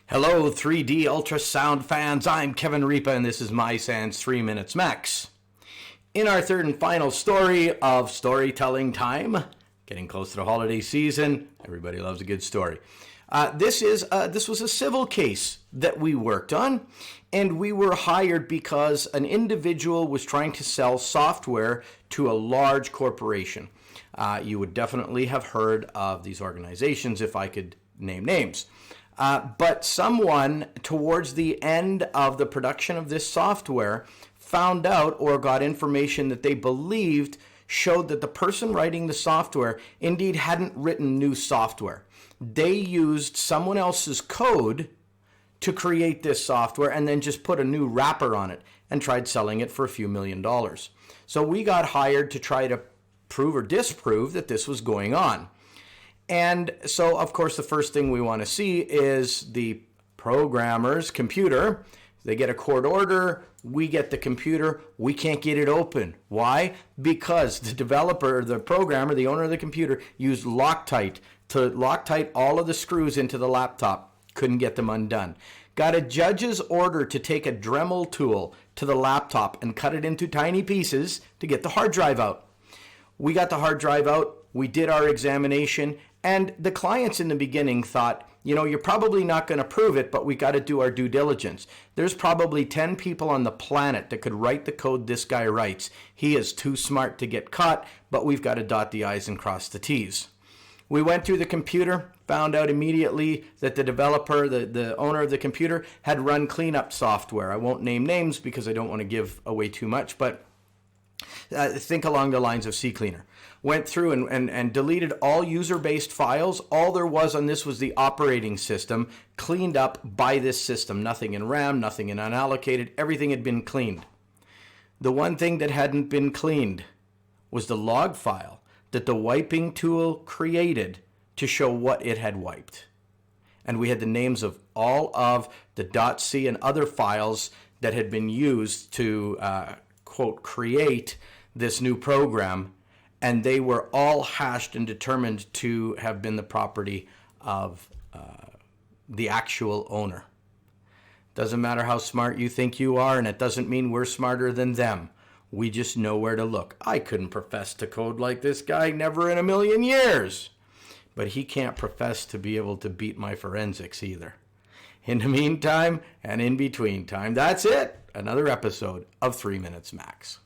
Hello, 3D ultrasound fans. I'm Kevin Ripa, and this is my Sans 3 Minutes Max. In our third and final story of storytelling time, getting close to the holiday season, everybody loves a good story. This was a civil case that we worked on, and we were hired because an individual was trying to sell software to a large corporation. You would definitely have heard of these organizations if I could name names. But someone towards the end of the production of this software found out or got information that they believed showed that the person writing the software indeed hadn't written new software. They used someone else's code to create this software and then just put a new wrapper on it and tried selling it for a few $1,000,000. So we got hired to try to prove or disprove that this was going on. And so, of course, the first thing we want to see is the programmer's computer. They get a court order. We get the computer. We can't get it open. Why? Because the developer, the programmer, the owner of the computer used Loctite to Loctite all of the screws into the laptop. Couldn't get them undone. Got a judge's order to take a Dremel tool to the laptop and cut it into tiny pieces to get the hard drive out. We got the hard drive out. We did our examination. And the clients in the beginning thought, you're probably not going to prove it, but we got to do our due diligence. There's probably 10 people on the planet that could write the code this guy writes. He is too smart to get caught, but we've got to dot the I's and cross the T's. We went through the computer, found out immediately that the developer, the owner of the computer, had run cleanup software. I won't name names because I don't want to give away too much, but think along the lines of CCleaner. Went through and deleted all user-based files. All there was on this was the operating system, cleaned up by this system. Nothing in RAM, nothing in unallocated. Everything had been cleaned. The one thing that hadn't been cleaned was the log file that the wiping tool created to show what it had wiped. And we had the names of all of the .c and other files that had been used to, quote, create this new program. And they were all hashed and determined to have been the property of the actual owner. Doesn't matter how smart you think you are, and it doesn't mean we're smarter than them. We just know where to look. I couldn't profess to code like this guy, never in a million years. But he can't profess to be able to beat my forensics either. In the meantime, and in between time, that's it. Another episode of 3 Minutes Max.